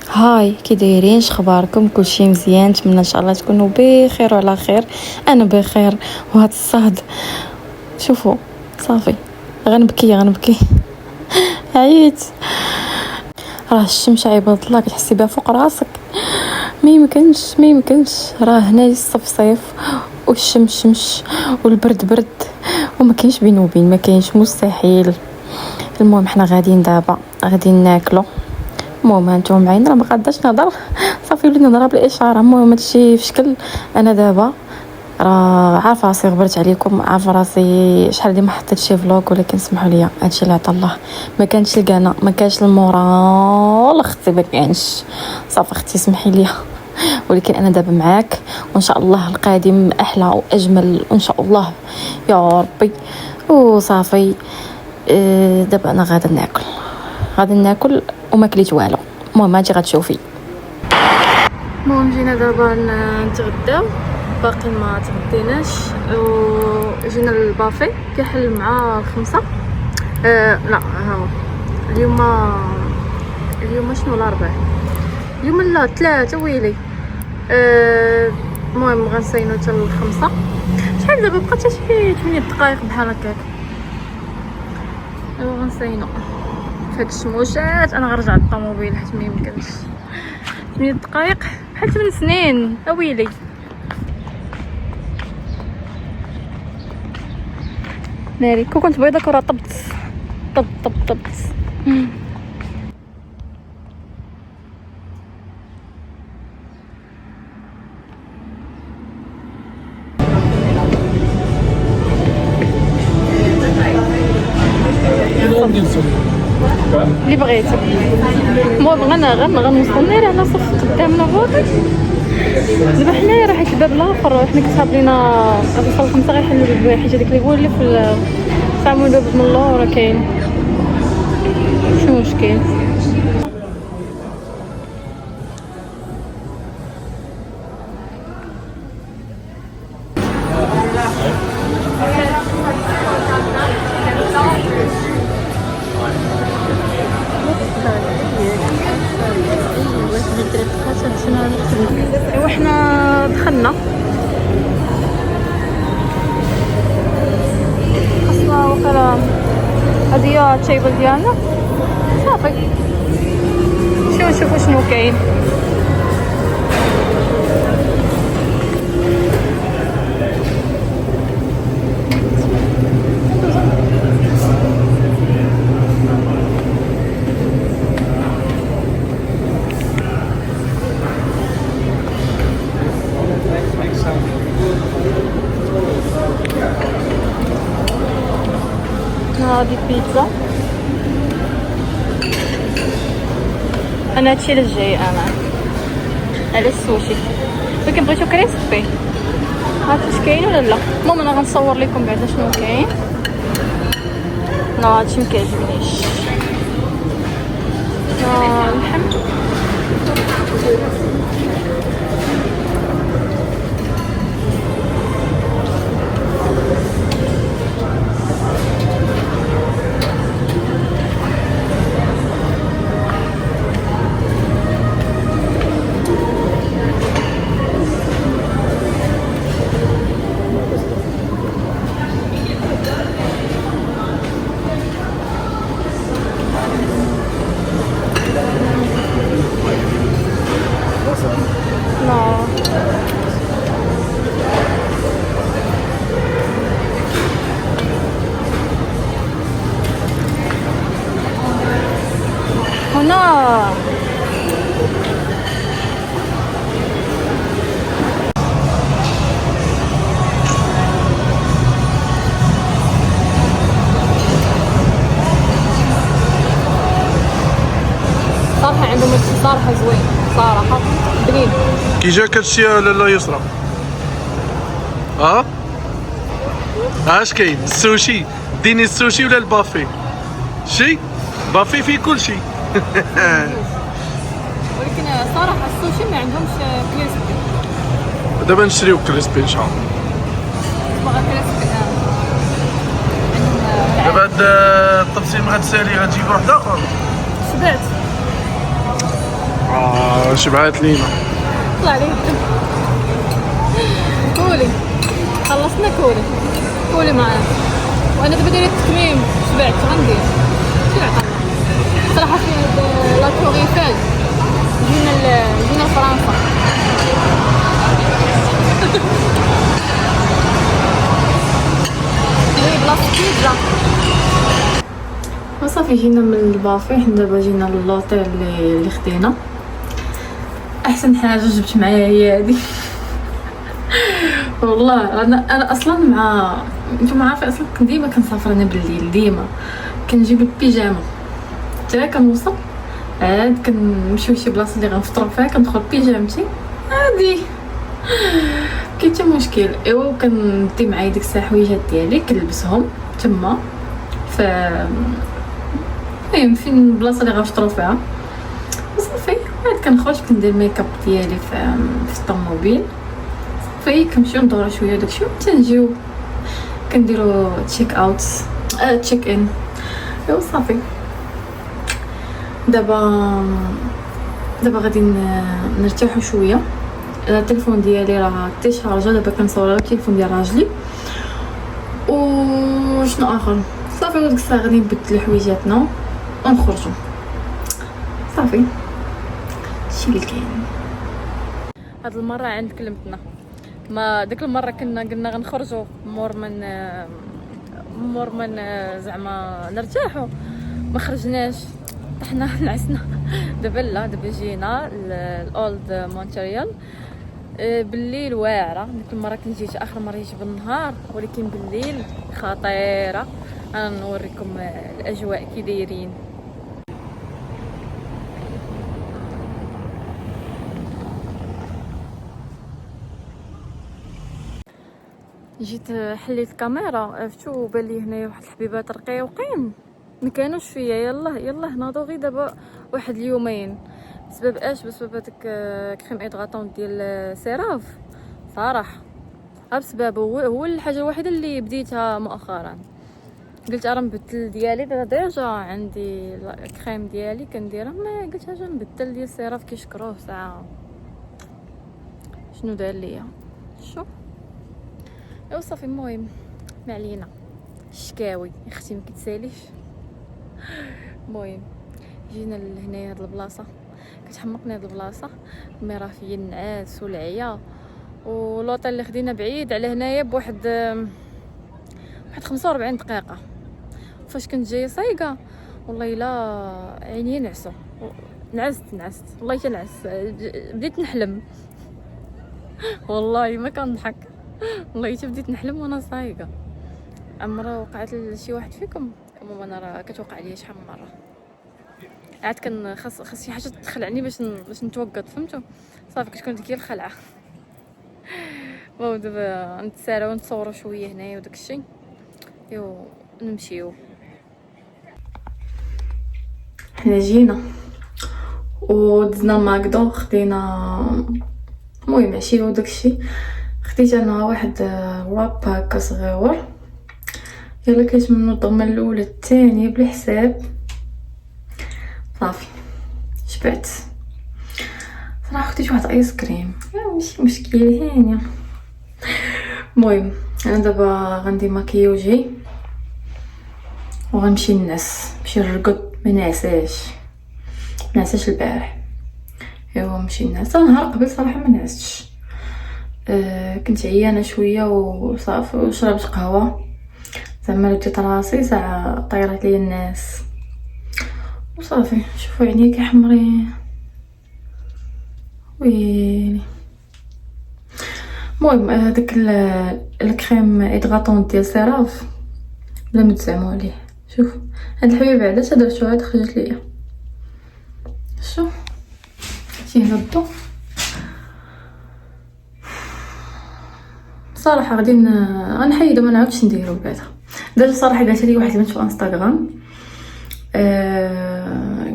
هاي كي دايرين؟ شخباركم؟ كلشي مزيان؟ نتمنى ان شاء الله تكونوا بخير وعلى خير. انا بخير. وهاد الصهد شوفوا صافي غنبكي عييت. راه الشمس عباد الله كتحسي بها فوق راسك، ما يمكنش راه هنا الصيف صيف والشمس شمس والبرد برد وما كاينش بين وبين، ما كاينش، مستحيل. المهم حنا غاديين دابا غاديين ناكلو. المهم هانتوما معايا راه ما قاداش نهضر صافي وليت نهضر بالاشاره. المهم هادشي في شكل انا دابا راه عارفه راسي غبرت عليكم، عارفه راسي شحال ديما حطيت شي فلوق، ولكن سمحوا لي هادشي اللي عطا الله. ما كانش الكانا، ما كانش المورال اختي، ما كانش. صافي اختي سمحي لي ولكن انا دابا معاك، وان شاء الله القادم احلى واجمل وان شاء الله يا ربي. وصافي دابا انا غادا ناكل وما كليت والو. المهم هانتي غتشوفي. المهم جينا دابا نتغداو، باقي ما تغديناش، وجينا للبافي كيحل مع 5. لا ها اليوم شنو؟ الاربعاء اليوم، لا 3 ويلي. المهم غنسينو حتى 5. شحال دابا بقات؟ شي 8 دقائق بحال هكاك. غنسينو فهاد الشموشات. انا غنرجع للطوموبيل حيت ما يمكنش 8 دقائق بحال 8 سنين اويلي. ناري كنت بيضه كره طبت. اللي بغيتي. المهم غنوصل ناري على صف قدامنا فوطي. دابا حنايا راه حيت الباب الاخر حنا كتحاب لينا غنوصل 5 غيحلوا الباب، حيت هذاك اللي هو اللي في تعمل الباب من اللور كاين شنو مشكل. ايوا حنا دخلنا خاصنا وقيلا هادي هي التيبل ديالنا. صافي نشوفو شنو كاين. هادي بيتزا. انا هادشي اللي جاي انا على السوشي، ولكن بغيتو كريسبي. هاد واش كاين ولا لا؟ المهم انا غنصور لكم بعدا شنو كاين. لا هادشي مكيعجبنيش. اللحم هنا. صراحة عندهم صراحة زوين صراحة بنين. كي جاك هادشي لاله يسرا؟ اش كاين؟ السوشي؟ ديني السوشي ولا البافي؟ شي بافي فيه كل شيء. ولكن صراحة السوشي ما عندهمش كريسبي. دابا نشريو كريسبي ان شاء الله. باغا كريسبي. دابا هاد الطبسيل غتسالي غتجيب واحد اخر. شبعت. شبعات لينا. طلع لي كولي، خلصنا كولي، كولي معنا. وانا دابا دايره التكميم، شبعت غندير شبعت صراحه. في هاد لا تور ايفيل جينا لفرنسا. وي بلاصه بيتزا. وصافي جينا من البافي. حنا دابا جينا للوطيل اللي خدينا. احسن حاجه جبت معايا هي هادي. والله انا اصلا مع نتوما عارفين اصلا ديما كنسافر انا بالليل، ديما كنجيب البيجامه حتى كنوصل عاد كنمشيو شي بلاصه اللي غنفطروا فيها، كندخل بيجامتي عادي كاين حتى مشكل. ايوا كندي معايا ديك الحوايجات ديالي كنلبسهم تما ف المهم فين البلاصه اللي غنفطروا فيها صافي. عاد كنخرج كندير ميك اب ديالي في الطوموبيل صافي. كنمشيو ندورو شويه داكشي حتى نجيو كنديرو تشيك اوت تشيك ان. ايوا صافي دابا غادي نرتاحو شويه. التليفون ديالي راه تيشارجا دابا كنصور التليفون ديال راجلي. وشنو اخر صافي وديك الساعه غادي نبدل حويجاتنا ونخرجوا صافي. شي اللي كاين هاد المره عند كلمتنا. ما ديك المره قلنا غنخرجوا مور من زعما نرتاحوا، ما خرجناش طحنا نعسنا. دابا لا، دابا جينا الاولد مونتريال بالليل واعره. ديك المره كنت جيت اخر مره جيت بالنهار، ولكن بالليل خطيره. انا نوريكم الاجواء كي دايرين. جيت حليت الكاميرا عرفتو بان لي هنايا واحد الحبيبات رقيقين ما كانوش فيا. يلا ناضو غير دابا واحد اليومين. بسبب اش؟ بسبب هذاك كريم ادغاطون ديال سيراف صراحه. بسببه هو الحاجه الوحيده اللي بديتها مؤخرا. قلت راه نبدل ديالي ديجا عندي الكريم ديالي كنديرها، ما قلت اجا نبدل ديال سيراف كيشكروه ساعه. شنو دار ليا شو ايوا صافي. المهم ما علينا الشكاوي اختي ما كتساليش. المهم جينا لهنايا هاد البلاصه، كتحمقني هاد البلاصه. مي راه فيا النعاس والعيا، ولوطيل اللي خدينا بعيد على هنايا بواحد 45 دقيقه. فاش كنت جايه صايقه والله الا عيني نعسو، نعست والله تنعس. بديت نحلم والله ما كنضحك، والله بديت نحلم وانا صايقه. عمره وقعت لشي واحد فيكم؟ المهم انا راه كتوقع لي شحال من مره. عاد كان خاص شي حاجه تخلعني باش نتوقد، فهمتوا؟ صافي كتكون ديك هي الخلعه. دابا نتساراو ونتصوروا شويه هنايا وداك الشيء يو نمشيو. حنا جينا ودزنا ماكدو، خدينا المهم عشيه وداك الشيء. خديت انا واحد راب هكا صغيور، يلا كاش منو الضمه الاولى الثانيه بلا حساب. صافي شبعت صراحه. خديت واحد ايس كريم ماشي مشكل هانيه. المهم انا دابا غندير ماكياجي وغنمشي نعس، نمشي نرقد. ما نعساش البارح. ايوا نمشي نعس. نهار قبل صراحه ما نعستش، كنت عيانه شويه وصافي. وشربت قهوه زعما لقيت راسي ساعه طيرت لي الناس وصافي. شوفوا عيني كيحمرين ويلي. المهم هذاك الكريم ادغاطون ديال سيراف بلا ما تزعموا عليه. شوف هاد الحبيبه علاش درتو هاد خرجت ليا. شوف شي هنا الضو صراحه غادي غنحيدو ما نعاودش نديرو بعدا. دابا صراحه قالت لي واحد البنت في انستغرام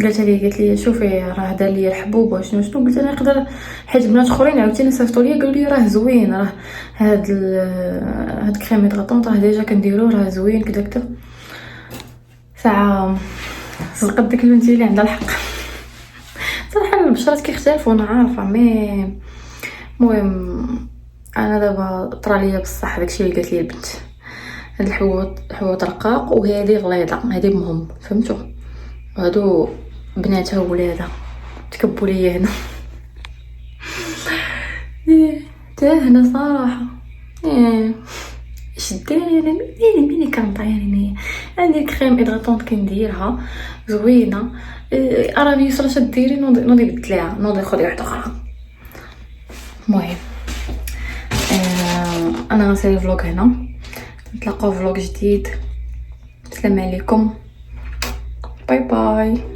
قالت لي شوفي راه دار لي الحبوب وشنو قلت انا نقدر حيت بنات اخرين عاوتاني صيفطوا لي قالوا لي راه زوين، راه هاد كريم هيدغاطون راه ديجا كنديروه راه زوين كذا ساعه. صدقت ديك البنت اللي عندها الحق صراحه. البشرات كيختلفوا انا عارفه، مي المهم انا دابا طراليا بصح داكشي اللي قالت لي البنت. هاد الحوت رقاق وهادي غليظه، هادي مهم فهمتوا. هادو بناتها وولادها تكبوا ليا هنا. تاهنا صراحه. اش ديري انا مين كنطير هنايا؟ عندي كريم ادغيطونط كنديرها زوينه. راه يسرا تديري نوضي بدليها، نوضي خدي واحده اخرى. المهم انا غنسالي الفلوق هنا، نتلاقاو في فلوق جديد. السلام عليكم، باي باي.